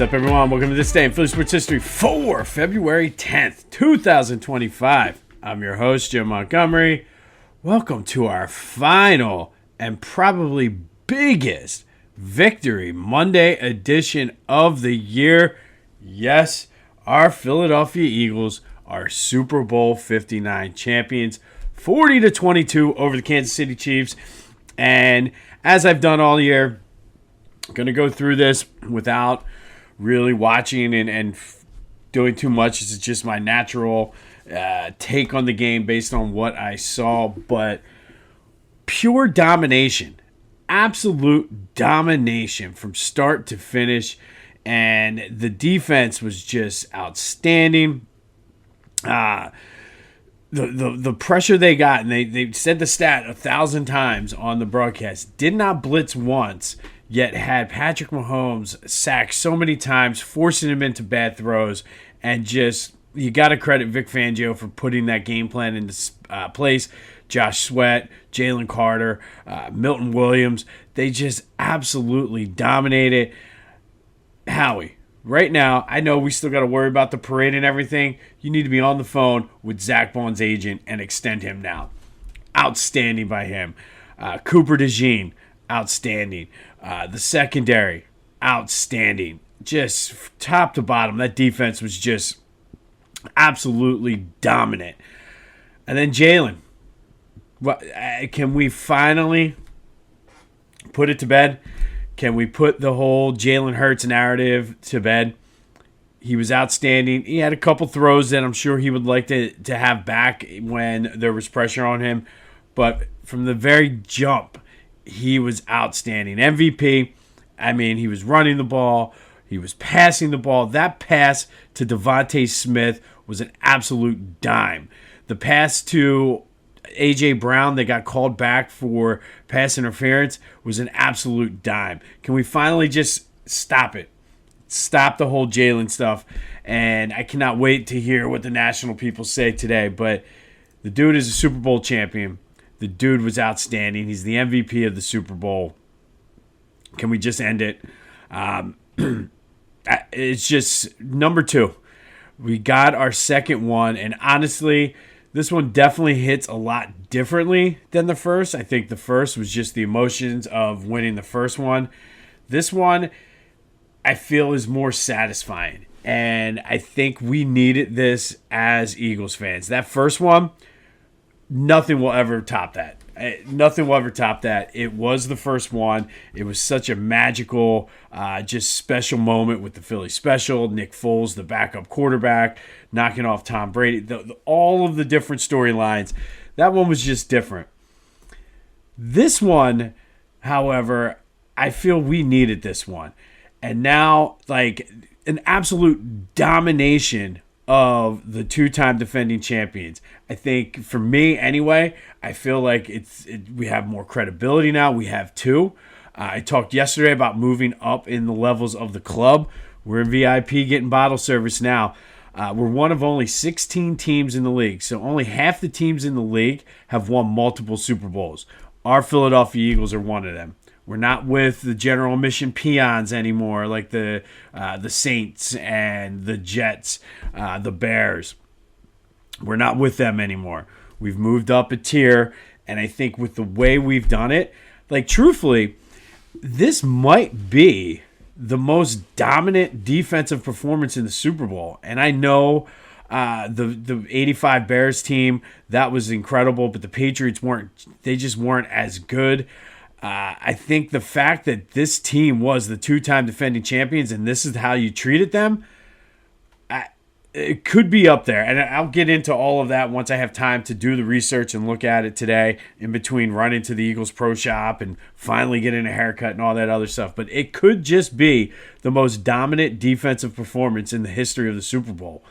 What's up, everyone? Welcome to this day in Philly sports history for February 10th, 2025. I'm your host, Jim Montgomery. Welcome to our final and probably biggest Victory Monday edition of the year. Yes, our Philadelphia Eagles are Super Bowl 59 champions, 40-22 over the Kansas City Chiefs. And as I've done all year, I'm going to go through this without really watching and doing too much. This is just my natural take on the game based on what I saw. But pure domination, absolute domination from start to finish. And the defense was just outstanding. The pressure they got, and they said the stat 1,000 times on the broadcast, did not blitz once, yet had Patrick Mahomes sacked so many times, forcing him into bad throws. And just, you got to credit Vic Fangio for putting that game plan into place. Josh Sweat, Jalen Carter, Milton Williams, they just absolutely dominated. Howie, right now, I know we still got to worry about the parade and everything. You need to be on the phone with Zach Bond's agent and extend him now. Outstanding by him. Cooper DeJean, outstanding. The secondary, outstanding. Just top to bottom, that defense was just absolutely dominant. And then Jalen. Can we finally put it to bed? Can we put the whole Jalen Hurts narrative to bed? He was outstanding. He had a couple throws that I'm sure he would like to have back when there was pressure on him. But from the very jump, he was outstanding. MVP, I mean, he was running the ball. He was passing the ball. That pass to Devontae Smith was an absolute dime. The pass to A.J. Brown that got called back for pass interference was an absolute dime. Can we finally just stop it? Stop the whole Jalen stuff. And I cannot wait to hear what the national people say today. But the dude is a Super Bowl champion. The dude was outstanding. He's the MVP of the Super Bowl. Can we just end it? It's just number 2. We got our second one. And honestly, this one definitely hits a lot differently than the first. I think the first was just the emotions of winning the first one. This one, I feel, is more satisfying. And I think we needed this as Eagles fans. That first one, nothing will ever top that. Nothing will ever top that. It was the first one. It was such a magical, just special moment with the Philly special. Nick Foles, the backup quarterback, knocking off Tom Brady. All of the different storylines. That one was just different. This one, however, I feel we needed this one. And now, like, an absolute domination of the two-time defending champions. I think, for me anyway, I feel like we have more credibility now. We have 2. I talked yesterday about moving up in the levels of the club. We're in VIP getting bottle service now. We're one of only 16 teams in the league. So only half the teams in the league have won multiple Super Bowls. Our Philadelphia Eagles are one of them. We're not with the general mission peons anymore, like the Saints and the Jets, the Bears. We're not with them anymore. We've moved up a tier, and I think with the way we've done it, like, truthfully, this might be the most dominant defensive performance in the Super Bowl. And I know the 85 Bears team, that was incredible, but the Patriots just weren't as good. I think the fact that this team was the two-time defending champions and this is how you treated them, it could be up there. And I'll get into all of that once I have time to do the research and look at it today in between running to the Eagles Pro Shop and finally getting a haircut and all that other stuff. But it could just be the most dominant defensive performance in the history of the Super Bowl.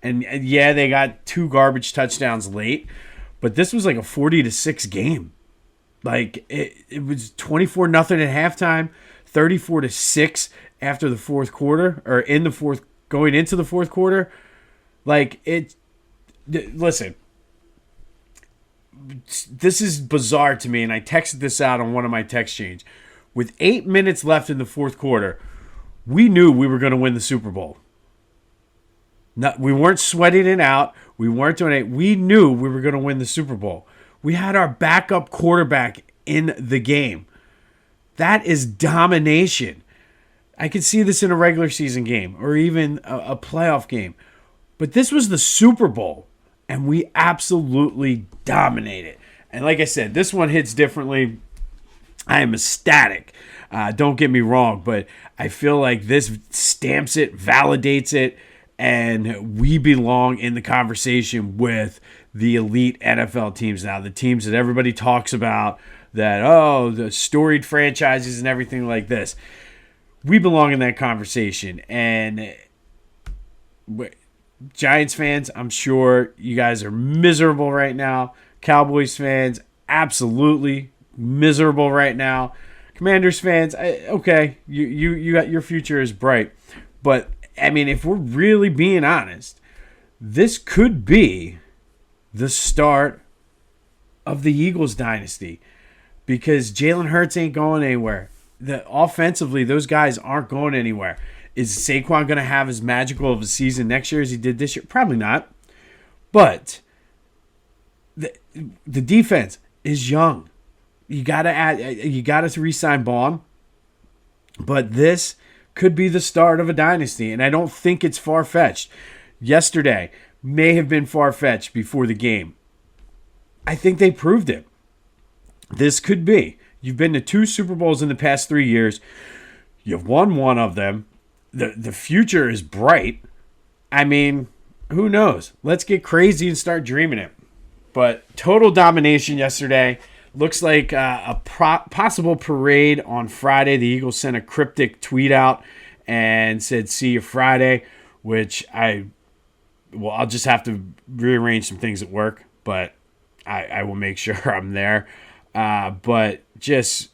And yeah, they got 2 garbage touchdowns late, but this was like a 40-6 game. Like, it was 24-0 at halftime, 34-6 after the fourth quarter, or going into the fourth quarter. Like, listen, this is bizarre to me, and I texted this out on one of my text chains. With 8 minutes left in the fourth quarter, we knew we were going to win the Super Bowl. We weren't sweating it out. We weren't doing it. We knew we were going to win the Super Bowl. We had our backup quarterback in the game. That is domination. I could see this in a regular season game or even a playoff game. But this was the Super Bowl, and we absolutely dominated. And like I said, this one hits differently. I am ecstatic. Don't get me wrong, but I feel like this stamps it, validates it, and we belong in the conversation with the elite NFL teams now, the teams that everybody talks about, that, the storied franchises and everything like this. We belong in that conversation. And Giants fans, I'm sure you guys are miserable right now. Cowboys fans, absolutely miserable right now. Commanders fans, okay, you got, your future is bright. But, I mean, if we're really being honest, this could be the start of the Eagles dynasty, because Jalen Hurts ain't going anywhere. Offensively, those guys aren't going anywhere. Is Saquon going to have as magical of a season next year as he did this year? Probably not. But the defense is young. You gotta re-sign Baum. But this could be the start of a dynasty, and I don't think it's far-fetched. Yesterday may have been far-fetched before the game. I think they proved it. This could be. You've been to 2 Super Bowls in the past 3 years. You've won one of them. The future is bright. I mean, who knows? Let's get crazy and start dreaming it. But total domination yesterday. Looks like a possible parade on Friday. The Eagles sent a cryptic tweet out and said, "See you Friday," which I'll just have to rearrange some things at work, but I will make sure I'm there. But just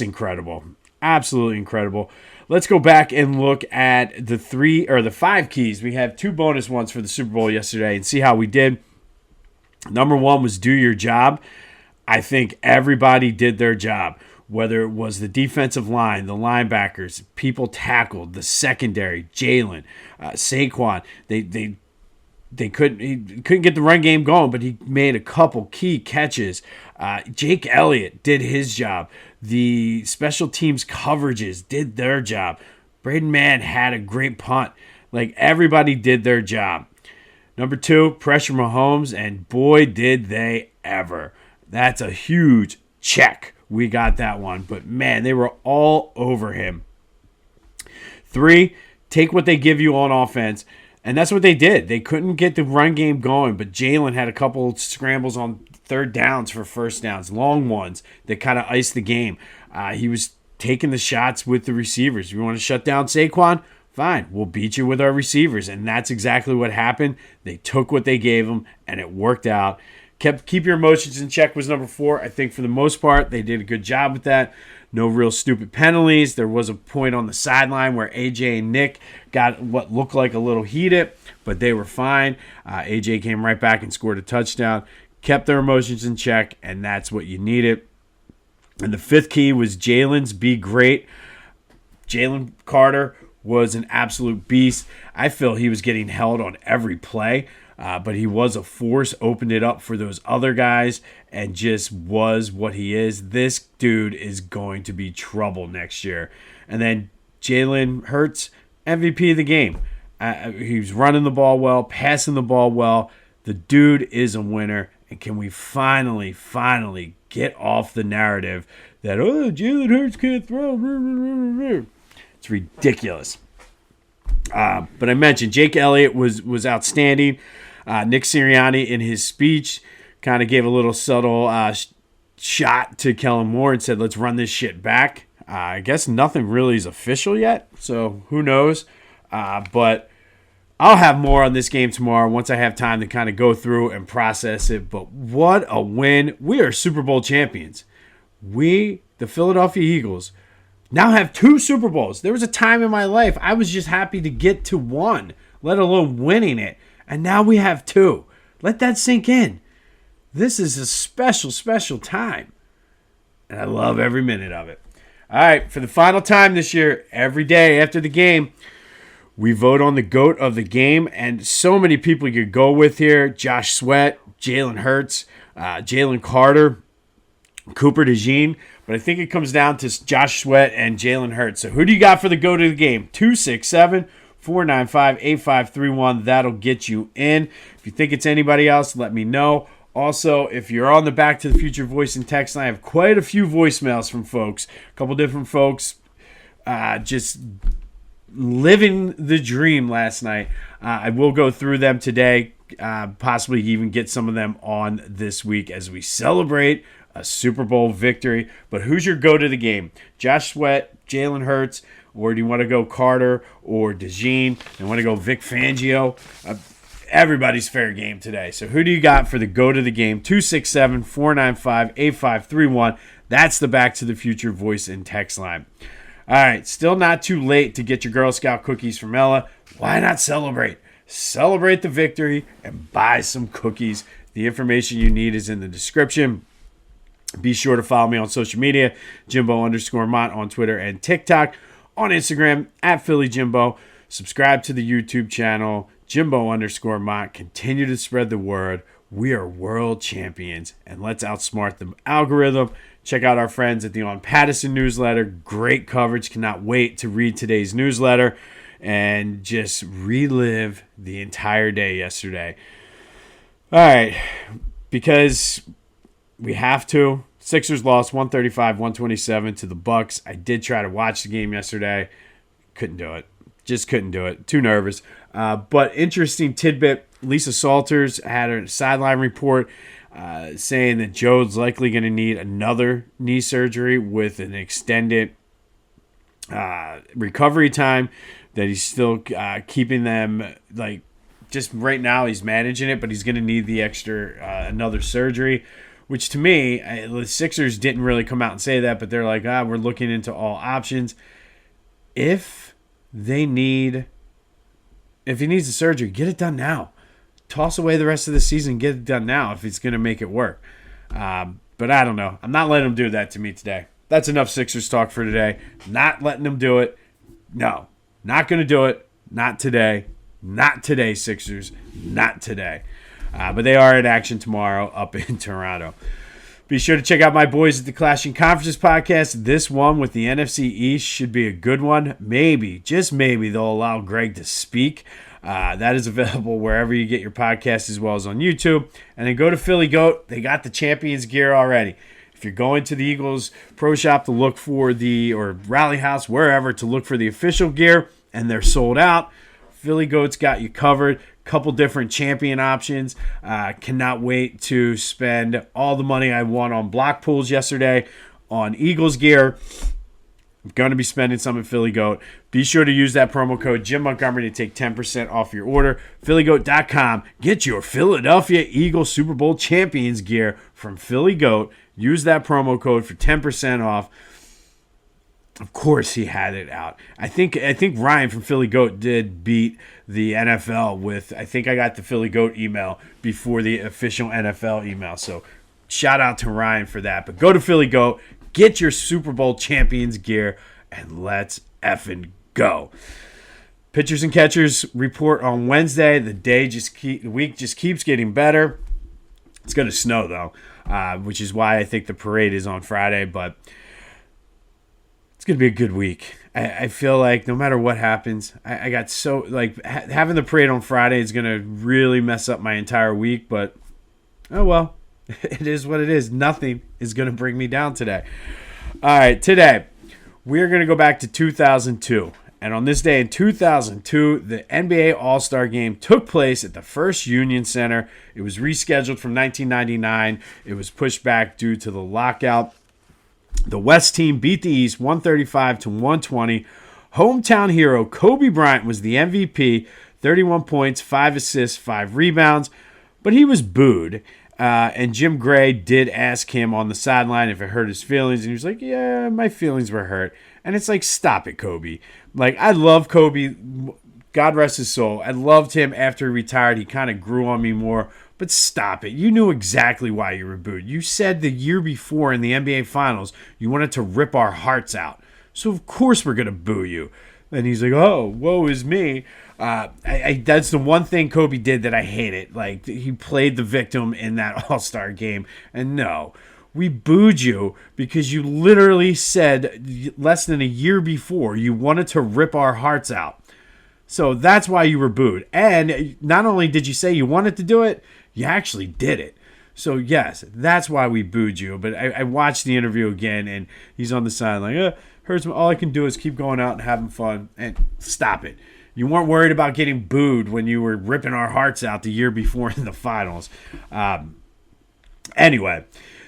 incredible. Absolutely incredible. Let's go back and look at the 5 keys. We have 2 bonus ones for the Super Bowl yesterday and see how we did. Number 1 was do your job. I think everybody did their job, whether it was the defensive line, the linebackers, people tackled, the secondary, Jalen, Saquon. They couldn't get the run game going, but he made a couple key catches. Jake Elliott did his job. The special teams coverages did their job. Braden Mann had a great punt. Like, everybody did their job. Number 2, pressure Mahomes, and boy, did they ever. That's a huge check. We got that one. But, man, they were all over him. 3, take what they give you on offense. And that's what they did. They couldn't get the run game going, but Jalen had a couple scrambles on 3rd downs for first downs, long ones that kind of iced the game. He was taking the shots with the receivers. You want to shut down Saquon? Fine, we'll beat you with our receivers. And that's exactly what happened. They took what they gave them, and it worked out. Keep your emotions in check was number 4. I think for the most part, they did a good job with that. No real stupid penalties. There was a point on the sideline where AJ and Nick got what looked like a little heated, but they were fine. AJ came right back and scored a touchdown. Kept their emotions in check, and that's what you needed. And the 5th key was Jalen's be great. Jalen Carter was an absolute beast. I feel he was getting held on every play. But he was a force, opened it up for those other guys, and just was what he is. This dude is going to be trouble next year. And then Jalen Hurts, MVP of the game. He was running the ball well, passing the ball well. The dude is a winner. And can we finally get off the narrative that, Jalen Hurts can't throw. It's ridiculous. But I mentioned Jake Elliott was outstanding. Nick Sirianni, in his speech, kind of gave a little subtle shot to Kellen Moore and said, let's run this shit back. I guess nothing really is official yet, so who knows. But I'll have more on this game tomorrow once I have time to kind of go through and process it. But what a win. We are Super Bowl champions. We, the Philadelphia Eagles, now have 2 Super Bowls. There was a time in my life I was just happy to get to 1, let alone winning it. And now we have 2. Let that sink in. This is a special, special time. And I love every minute of it. All right, for the final time this year, every day after the game, we vote on the GOAT of the game, and so many people you could go with here. Josh Sweat, Jalen Hurts, Jalen Carter, Cooper DeJean, but I think it comes down to Josh Sweat and Jalen Hurts. So who do you got for the GOAT of the game? 267-495-8531. That'll get you in. If you think it's anybody else, let me know. Also, if you're on the Back to the Future voice and text line, I have quite a few voicemails from folks. A couple different folks just living the dream last night. I will go through them today, possibly even get some of them on this week as we celebrate a Super Bowl victory. But who's your go to the game? Josh Sweat, Jalen Hurts, or do you want to go Carter or DeJean? And want to go Vic Fangio? Everybody's fair game today. So who do you got for the go to the game? 267-495-8531. That's the Back to the Future voice and text line. All right, still not too late to get your Girl Scout cookies from Ella. Why not celebrate? Celebrate the victory and buy some cookies. The information you need is in the description. Be sure to follow me on social media, Jimbo_Mont on Twitter and TikTok. On Instagram, @PhillyJimbo. Subscribe to the YouTube channel, Jimbo_Mont. Continue to spread the word. We are world champions, and let's outsmart the algorithm. Check out our friends at the On Pattison newsletter. Great coverage. Cannot wait to read today's newsletter and just relive the entire day yesterday. All right, because we have to. Sixers lost 135-127 to the Bucks. I did try to watch the game yesterday. Couldn't do it. Just couldn't do it. Too nervous. But interesting tidbit. Lisa Salters had a sideline report saying that Joe's likely going to need another knee surgery with an extended recovery time, that he's still keeping them, like, just right now he's managing it, but he's going to need the extra another surgery, which to me, the Sixers didn't really come out and say that, but they're like, we're looking into all options. If he needs the surgery, get it done now. Toss away the rest of the season, get it done now if it's going to make it work. But I don't know. I'm not letting him do that to me today. That's enough Sixers talk for today. Not letting him do it. No, not going to do it. Not today. Not today, Sixers. Not today. But they are in action tomorrow up in Toronto. Be sure to check out my boys at the Clashing Conferences podcast. This one with the NFC East should be a good one. Maybe, just maybe, they'll allow Greg to speak. That is available wherever you get your podcast as well as on YouTube. And then go to Philly Goat. They got the Champions gear already. If you're going to the Eagles Pro Shop to look for or Rally House, wherever, to look for the official gear, and they're sold out, Philly Goat's got you covered. Couple different champion options. Cannot wait to spend all the money I won on block pools yesterday on Eagles gear. I'm going to be spending some at Philly Goat. Be sure to use that promo code Jim Montgomery to take 10% off your order. PhillyGoat.com. Get your Philadelphia Eagles Super Bowl champions gear from Philly Goat. Use that promo code for 10% off. Of course he had it out. I think Ryan from Philly Goat did beat the NFL with, I think I got the Philly Goat email before the official NFL email. So shout out to Ryan for that. But go to Philly Goat, get your Super Bowl champions gear, and let's effing go. Pitchers and catchers report on Wednesday. The week just keeps getting better. It's going to snow though, which is why I think the parade is on Friday, but it's going to be a good week. I feel like no matter what happens, I got so, like, having the parade on Friday is going to really mess up my entire week, but oh well, it is what it is. Nothing is going to bring me down today. All right, today we're going to go back to 2002. And on this day in 2002, the NBA All-Star Game took place at the First Union Center. It was rescheduled from 1999. It was pushed back due to the lockout. The West team beat the East 135-120. Hometown hero Kobe Bryant was the MVP, 31 points, 5 assists, 5 rebounds, but he was booed. And Jim Gray did ask him on the sideline if it hurt his feelings, and he was like, yeah, my feelings were hurt. And it's like, stop it, Kobe. Like, I love Kobe. God rest his soul. I loved him after he retired. He kind of grew on me more. But stop it. You knew exactly why you were booed. You said the year before in the NBA Finals you wanted to rip our hearts out. So of course we're going to boo you. And he's like, oh, woe is me. That's the one thing Kobe did that I hated. Like, he played the victim in that All-Star game. And no, we booed you because you literally said less than a year before you wanted to rip our hearts out. So that's why you were booed. And not only did you say you wanted to do it, you actually did it. So, yes, that's why we booed you. But I watched the interview again, and he's on the side like, Hurts, all I can do is keep going out and having fun. And stop it. You weren't worried about getting booed when you were ripping our hearts out the year before in the finals. Anyway,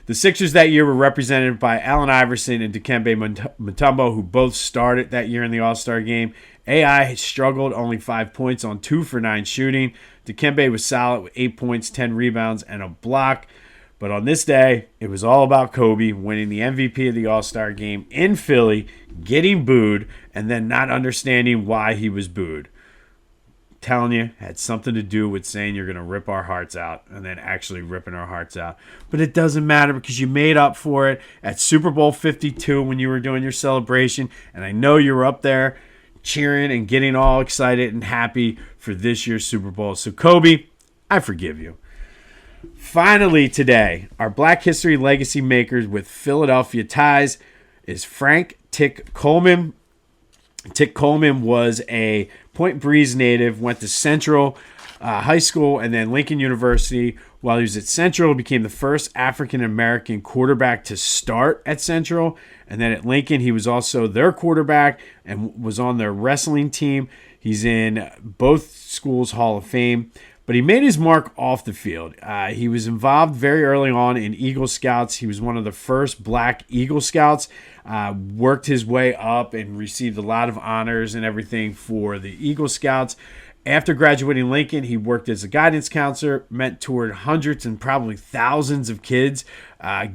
the Sixers that year were represented by Allen Iverson and Dikembe Mutombo, who both started that year in the All-Star game. AI struggled, only 5 points on 2 for 9 shooting. Dikembe was solid with 8 points, 10 rebounds, and a block. But on this day, it was all about Kobe winning the MVP of the All-Star game in Philly, getting booed, and then not understanding why he was booed. Telling you, it had something to do with saying you're going to rip our hearts out and then actually ripping our hearts out. But it doesn't matter because you made up for it at Super Bowl 52 when you were doing your celebration. And I know you were up there cheering and getting all excited and happy for this year's Super Bowl. So, Kobe, I forgive you. Finally today, our Black History Legacy makers with Philadelphia ties is Frank Tick Coleman. Tick Coleman was a Point Breeze native, went to Central High School and then Lincoln University. While he was at Central, became the first African-American quarterback to start at Central. And then at Lincoln, he was also their quarterback and was on their wrestling team. He's in both schools' Hall of Fame. But he made his mark off the field. He was involved very early on in Eagle Scouts. He was one of the first black Eagle Scouts. Worked his way up and received a lot of honors and everything for the Eagle Scouts. After graduating Lincoln, he worked as a guidance counselor, mentored hundreds and probably thousands of kids,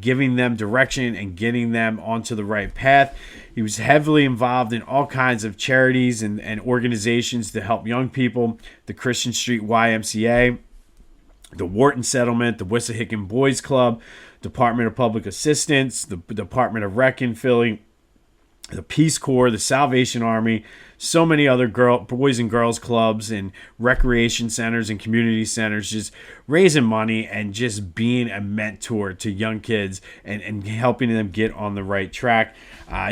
giving them direction and getting them onto the right path. He was heavily involved in all kinds of charities and organizations to help young people, the Christian Street YMCA, the Wharton Settlement, the Wissahickon Boys Club, Department of Public Assistance, the Department of Rec in Philly, the Peace Corps, the Salvation Army, so many other boys and girls clubs and recreation centers and community centers, just raising money and just being a mentor to young kids and helping them get on the right track.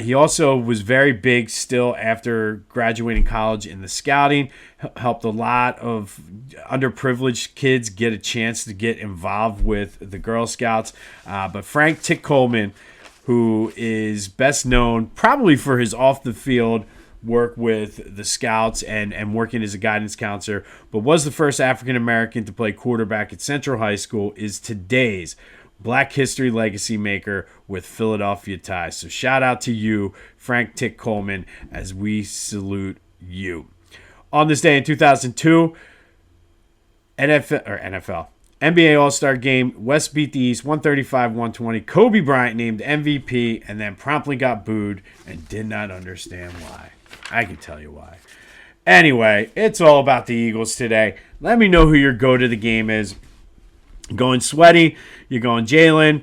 He also was very big still after graduating college in the scouting, helped a lot of underprivileged kids get a chance to get involved with the Girl Scouts. But Frank Tick Coleman, who is best known probably for his off-the-field work with the Scouts and working as a guidance counselor, but was the first African-American to play quarterback at Central High School, is today's Black History Legacy maker with Philadelphia ties. So shout out to you, Frank Tick Coleman, as we salute you. On this day in 2002, NBA All-Star Game, West beat the East 135-120. Kobe Bryant named MVP and then promptly got booed and did not understand why. I can tell you why. Anyway, it's all about the Eagles today. Let me know who your go to the game is. Going Sweaty, you're going Jalen,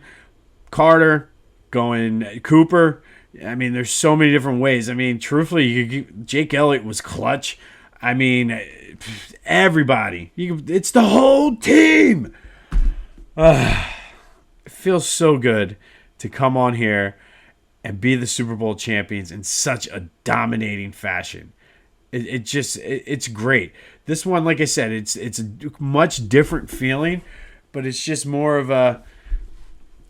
Carter, going Cooper. I mean, there's so many different ways. I mean, truthfully, Jake Elliott was clutch. I mean, everybody. It's the whole team. It feels so good to come on here and be the Super Bowl champions in such a dominating fashion. It's great. This one, like I said, it's a much different feeling, but it's just more of a,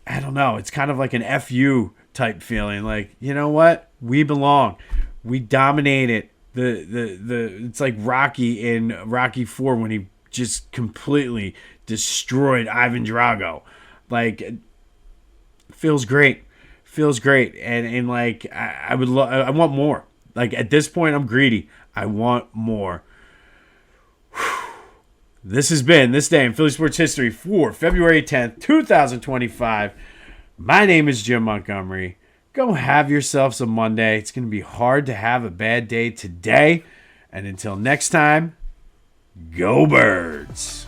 I don't know, it's kind of like an FU type feeling. Like, you know what? We belong. We dominated. It's like Rocky in Rocky 4 when he just completely destroyed Ivan Drago. Like, it feels great. Feels great. And like, I want more. Like, at this point, I'm greedy. I want more. This has been This Day in Philly Sports History for February 10th, 2025. My name is Jim Montgomery. Go have yourself some Monday. It's going to be hard to have a bad day today. And until next time, go Birds.